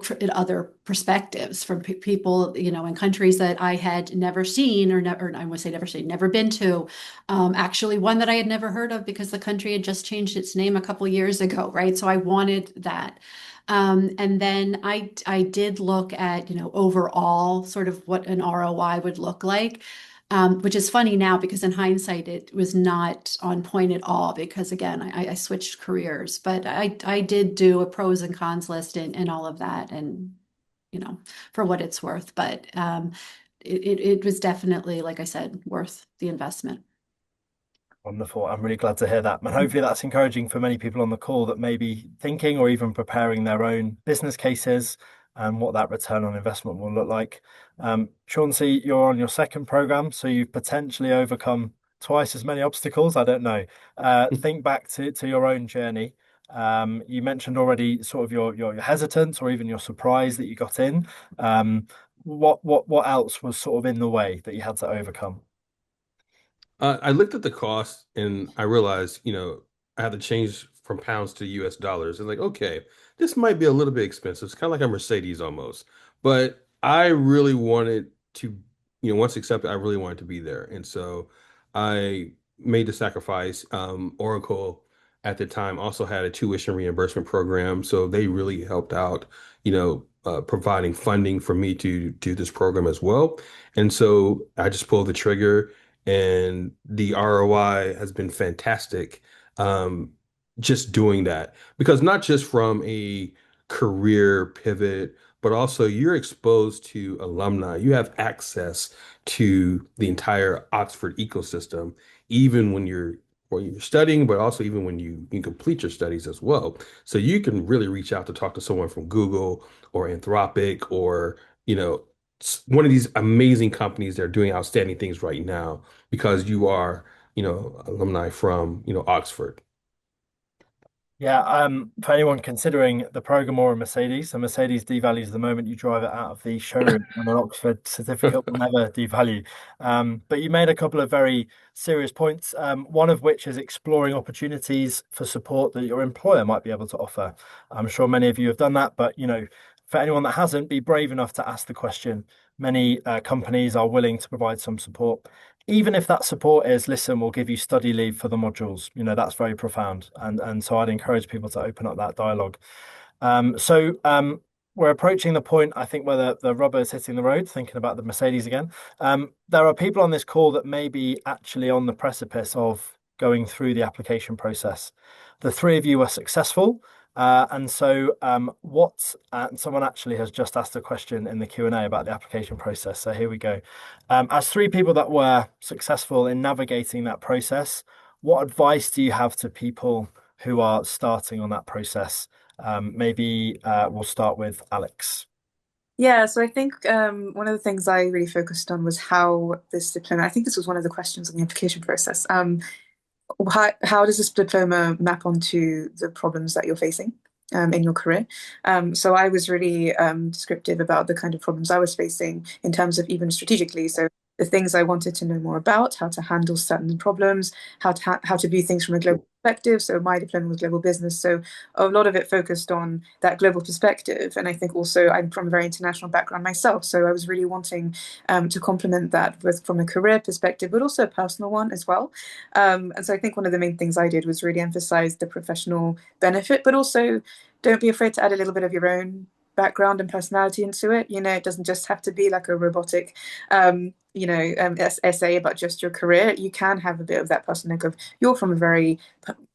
at other perspectives from people, in countries that I had never seen, or I would say never seen, never been to. Actually, one that I had never heard of because the country had just changed its name a couple years ago, right? So I wanted that. And then I did look at, overall sort of what an ROI would look like. Which is funny now because in hindsight, it was not on point at all because, again, I switched careers, but I did do a pros and cons list and all of that, and, for what it's worth. But it was definitely, like I said, worth the investment. Wonderful. I'm really glad to hear that. And hopefully that's encouraging for many people on the call that may be thinking or even preparing their own business cases and what that return on investment will look like. Chauncey, you're on your second program, so you've potentially overcome twice as many obstacles. I don't know. Think back to your own journey. You mentioned already sort of your hesitance or even your surprise that you got in. What else was sort of in the way that you had to overcome? I looked at the cost and I realized, I had to change from pounds to US dollars. And like, okay, this might be a little bit expensive. It's kind of like a Mercedes almost. But I really wanted to, once accepted, I really wanted to be there. And so I made the sacrifice. Oracle at the time also had a tuition reimbursement program. So they really helped out, providing funding for me to do this program as well. And so I just pulled the trigger and the ROI has been fantastic. Um, just doing that because not just from a career pivot, but also you're exposed to alumni. You have access to the entire Oxford ecosystem, even when you're studying, but also even when you complete your studies as well. So you can really reach out to talk to someone from Google or Anthropic or, one of these amazing companies that are doing outstanding things right now because you are, alumni from, Oxford. Yeah, for anyone considering the program or a Mercedes devalues the moment you drive it out of the showroom, and an Oxford certificate will never devalue. But you made a couple of very serious points, one of which is exploring opportunities for support that your employer might be able to offer. I'm sure many of you have done that, but for anyone that hasn't, be brave enough to ask the question. Many companies are willing to provide some support even if that support is, listen, we'll give you study leave for the modules, that's very profound. And so I'd encourage people to open up that dialogue. So we're approaching the point, I think, where the rubber is hitting the road, thinking about the Mercedes again. There are people on this call that may be actually on the precipice of going through the application process. The three of you were successful. And so and someone actually has just asked a question in the Q&A about the application process. So here we go. As three people that were successful in navigating that process, what advice do you have to people who are starting on that process? Maybe we'll start with Alex. Yeah, so I think one of the things I really focused on was how this diploma, I think this was one of the questions on the application process. How does this diploma map onto the problems that you're facing in your career? So I was really descriptive about the kind of problems I was facing in terms of even strategically. So the things I wanted to know more about, how to handle certain problems, how to view things from a global perspective. So my diploma was global business. So a lot of it focused on that global perspective. And I think also I'm from a very international background myself. So I was really wanting to complement that with from a career perspective, but also a personal one as well. And so I think one of the main things I did was really emphasize the professional benefit, but also don't be afraid to add a little bit of your own background and personality into it. It doesn't just have to be like a robotic, essay about just your career. You can have a bit of that person of you're from a very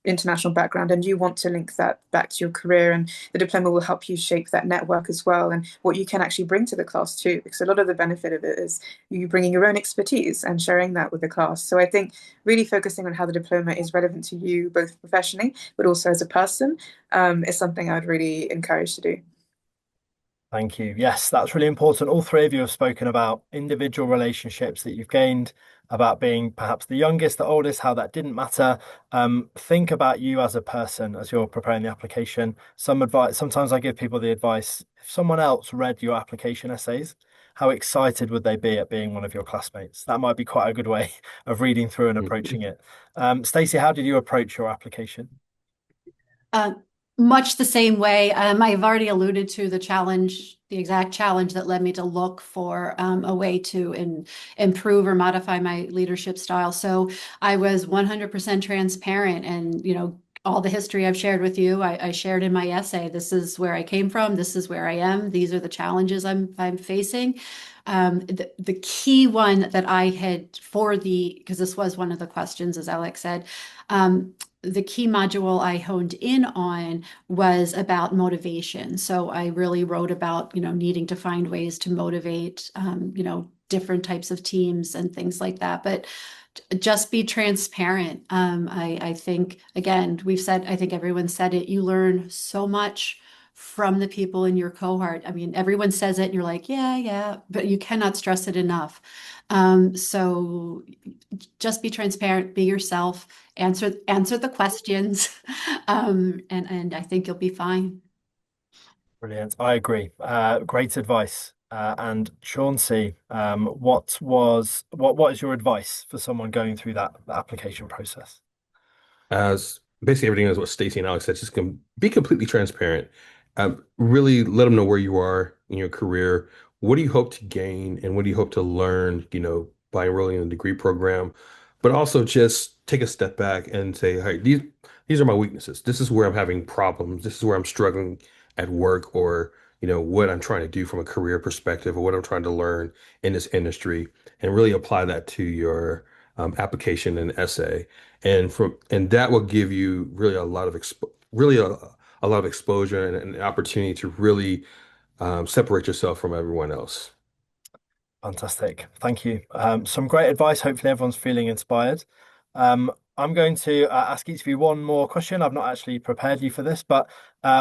international background and you want to link that back to your career, and the diploma will help you shape that network as well and what you can actually bring to the class too, because a lot of the benefit of it is you bringing your own expertise and sharing that with the class. So I think really focusing on how the diploma is relevant to you both professionally but also as a person is something I would really encourage to do. Thank you. Yes, that's really important. All three of you have spoken about individual relationships that you've gained, about being perhaps the youngest, the oldest, how that didn't matter. Think about you as a person as you're preparing the application. Some advice, sometimes I give people the advice, if someone else read your application essays, how excited would they be at being one of your classmates? That might be quite a good way of reading through and approaching it. Stacey, how did you approach your application? Uh, Much the same way. I've already alluded to the exact challenge that led me to look for a way to improve or modify my leadership style. So I was 100% transparent, and all the history I've shared with you, I shared in my essay. This is where I came from. This is where I am. These are the challenges I'm facing. The key one that I had because this was one of the questions, as Alex said, the key module I honed in on was about motivation. So I really wrote about, needing to find ways to motivate, different types of teams and things like that. But just be transparent. I think, again, I think everyone said it, you learn so much from the people in your cohort. I mean, everyone says it and you're like, yeah, yeah, but you cannot stress it enough. So just be transparent, be yourself, answer the questions, and I think you'll be fine. Brilliant. I agree. Great advice. And Chauncey, what is your advice for someone going through that application process? As basically everything is what Stacey and Alex said, just be completely transparent. Really let them know where you are in your career. What do you hope to gain and what do you hope to learn, by enrolling in a degree program? But also just take a step back and say, hey, these are my weaknesses. This is where I'm having problems. This is where I'm struggling at work, or, what I'm trying to do from a career perspective, or what I'm trying to learn in this industry, and really apply that to your application and essay. And that will give you really a lot of exposure and an opportunity to really separate yourself from everyone else. Fantastic. Thank you. Some great advice. Hopefully, everyone's feeling inspired. I'm going to ask each of you one more question. I've not actually prepared you for this, but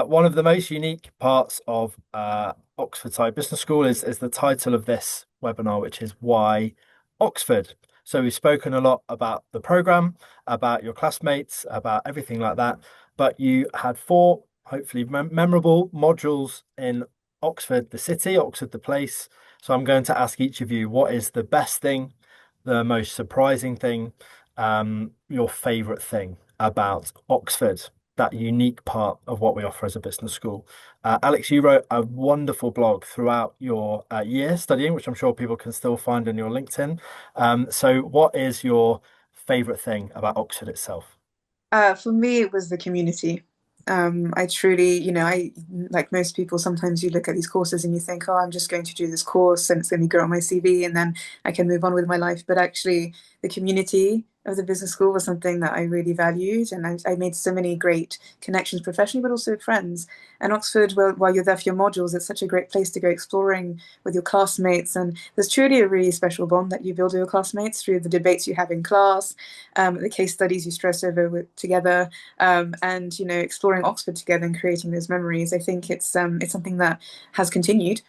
one of the most unique parts of Oxford Saïd Business School is the title of this webinar, which is Why Oxford? So we've spoken a lot about the program, about your classmates, about everything like that, but you had four hopefully memorable modules in Oxford, the city, Oxford, the place. So I'm going to ask each of you, what is the best thing, the most surprising thing, your favorite thing about Oxford, that unique part of what we offer as a business school? Alex, you wrote a wonderful blog throughout your year studying, which I'm sure people can still find on your LinkedIn. So what is your favorite thing about Oxford itself? For me, it was the community. I truly, I like most people, sometimes you look at these courses and you think, oh, I'm just going to do this course and it's going to go on my CV and then I can move on with my life. But actually, the community of the business school was something that I really valued. And I made so many great connections professionally, but also friends. And Oxford, well, while you're there for your modules, it's such a great place to go exploring with your classmates. And there's truly a really special bond that you build with your classmates through the debates you have in class, the case studies you stress over together, and exploring Oxford together and creating those memories. I think it's something that has continued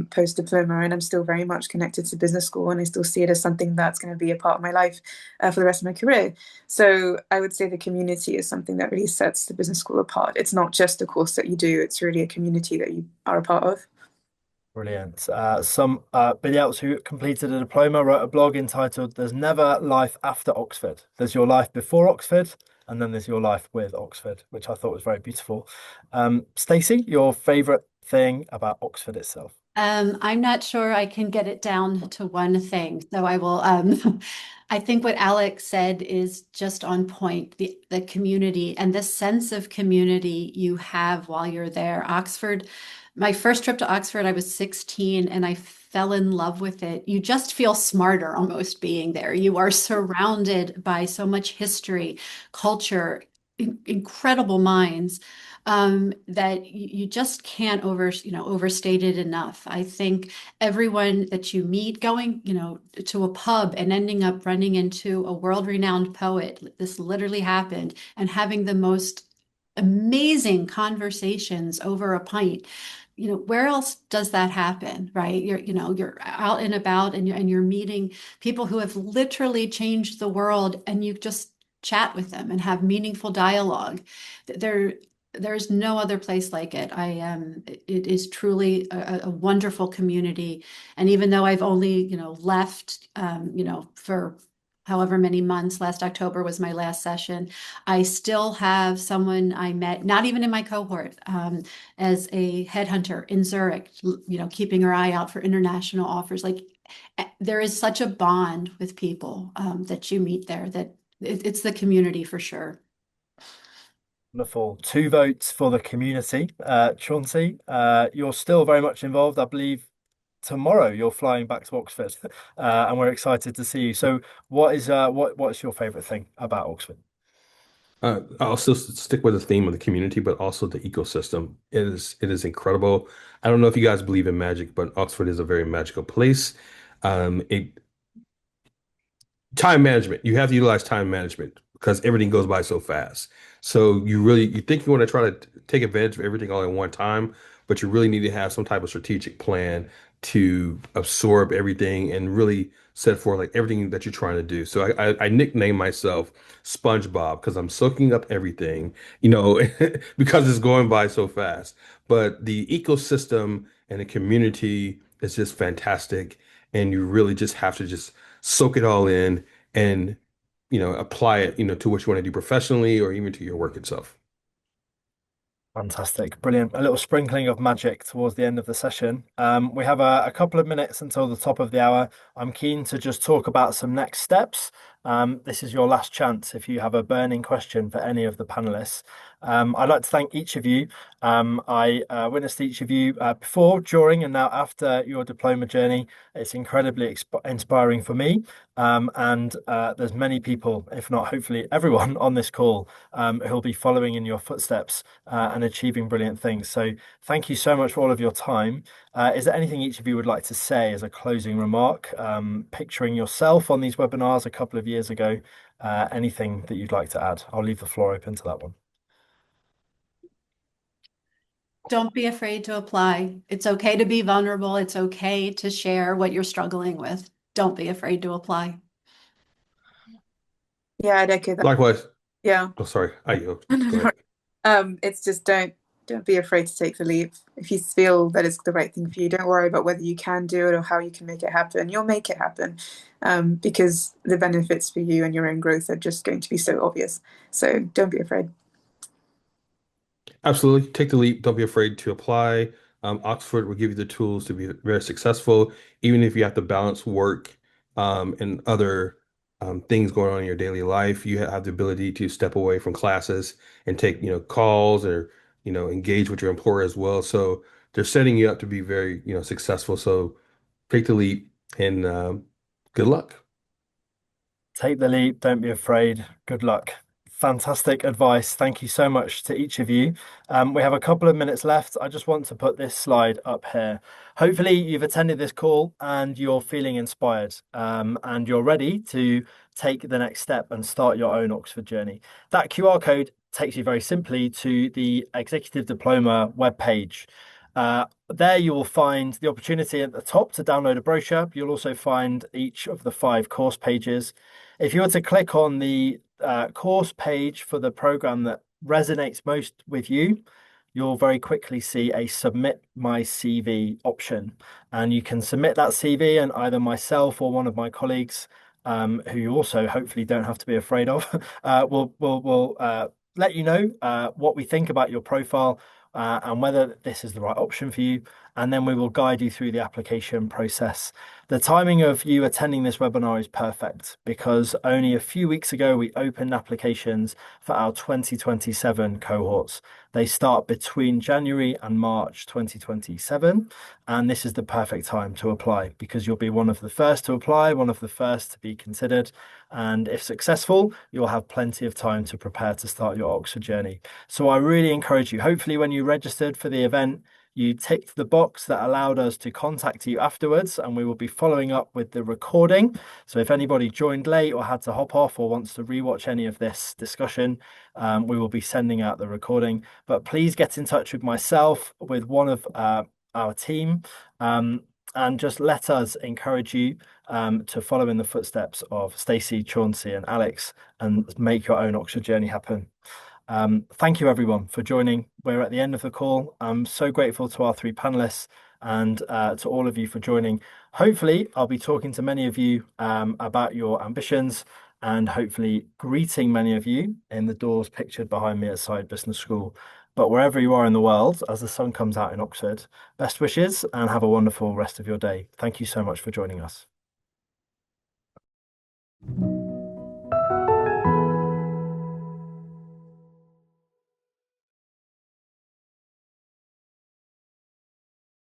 post diploma, and I'm still very much connected to business school, and I still see it as something that's going to be a part of my life for the rest of my career. So I would say the community is something that really sets the business school apart. It's not just a course that you do; it's really a community that you are a part of. Brilliant. Somebody else who completed a diploma wrote a blog entitled "There's Never Life After Oxford. There's your life before Oxford, and then there's your life with Oxford," which I thought was very beautiful. Stacey, your favorite thing about Oxford itself? I'm not sure I can get it down to one thing, so I will. I think what Alex said is just on point. The community and the sense of community you have while you're there. Oxford, my first trip to Oxford, I was 16 and I fell in love with it. You just feel smarter almost being there. You are surrounded by so much history, culture, incredible minds that you just can't overstate it enough. I think everyone that you meet going, to a pub and ending up running into a world-renowned poet, this literally happened, and having the most amazing conversations over a pint. Where else does that happen, right? You're out and about and you're meeting people who have literally changed the world and you just chat with them and have meaningful dialogue. There, there's no other place like it. It is truly a wonderful community. And even though I've only, left, for however many months, last October was my last session, I still have someone I met, not even in my cohort, as a headhunter in Zurich, keeping her eye out for international offers. Like there is such a bond with people that you meet there that it's the community for sure. Wonderful. Two votes for the community. Chauncey, you're still very much involved. I believe tomorrow you're flying back to Oxford, and we're excited to see you. So, what's your favourite thing about Oxford? I'll still stick with the theme of the community, but also the ecosystem. It is incredible. I don't know if you guys believe in magic, but Oxford is a very magical place. It Time management. You have to utilize time management because everything goes by so fast. So you think you want to try to take advantage of everything all at one time, but you really need to have some type of strategic plan to absorb everything and really set forth like everything that you're trying to do. So I nickname myself SpongeBob because I'm soaking up everything, because it's going by so fast. But the ecosystem and the community is just fantastic, and you really just have to just soak it all in and apply it to what you want to do professionally or even to your work itself. Fantastic, brilliant. A little sprinkling of magic towards the end of the session. We have a couple of minutes until the top of the hour. I'm keen to just talk about some next steps. This is your last chance if you have a burning question for any of the panelists. I'd like to thank each of you. I witnessed each of you before, during, and now after your diploma journey. It's incredibly inspiring for me. And there's many people, if not hopefully everyone on this call, who'll be following in your footsteps and achieving brilliant things. So thank you so much for all of your time. Is there anything each of you would like to say as a closing remark? Picturing yourself on these webinars a couple of years ago, anything that you'd like to add? I'll leave the floor open to that one. Don't be afraid to apply. It's okay to be vulnerable. It's okay to share what you're struggling with. Don't be afraid to apply. Yeah, I'd echo that. Likewise. Yeah. Oh, sorry. I yield. No, no, Go no. ahead. It's just don't be afraid to take the leap. If you feel that it's the right thing for you, don't worry about whether you can do it or how you can make it happen. You'll make it happen, because the benefits for you and your own growth are just going to be so obvious. So don't be afraid. Absolutely. Take the leap. Don't be afraid to apply. Oxford will give you the tools to be very successful, even if you have to balance work and other things going on in your daily life. You have the ability to step away from classes and take, calls or, engage with your employer as well. So they're setting you up to be very, successful. So take the leap and good luck. Take the leap, don't be afraid. Good luck. Fantastic advice. Thank you so much to each of you. We have a couple of minutes left. I just want to put this slide up here. Hopefully, you've attended this call and you're feeling inspired, and you're ready to take the next step and start your own Oxford journey. That QR code takes you very simply to the Executive Diploma webpage. There you will find the opportunity at the top to download a brochure. You'll also find each of the 5 course pages. If you were to click on the course page for the program that resonates most with you, you'll very quickly see a submit my CV option. And you can submit that CV, and either myself or one of my colleagues, who you also hopefully don't have to be afraid of, will let you know what we think about your profile, and whether this is the right option for you. And then we will guide you through the application process. The timing of you attending this webinar is perfect because only a few weeks ago we opened applications for our 2027 cohorts. They start between January and March 2027, and this is the perfect time to apply because you'll be one of the first to apply, one of the first to be considered, and if successful, you'll have plenty of time to prepare to start your Oxford journey. So I really encourage you, hopefully when you registered for the event, you ticked the box that allowed us to contact you afterwards, and we will be following up with the recording. So if anybody joined late or had to hop off or wants to rewatch any of this discussion, we will be sending out the recording. But please get in touch with myself, with one of our team, and just let us encourage you to follow in the footsteps of Stacey, Chauncey, and Alex and make your own Oxford journey happen. Thank you, everyone, for joining. We're at the end of the call. I'm so grateful to our 3 panelists and to all of you for joining. Hopefully, I'll be talking to many of you about your ambitions and hopefully greeting many of you in the doors pictured behind me at Saïd Business School. But wherever you are in the world, as the sun comes out in Oxford, best wishes and have a wonderful rest of your day. Thank you so much for joining us.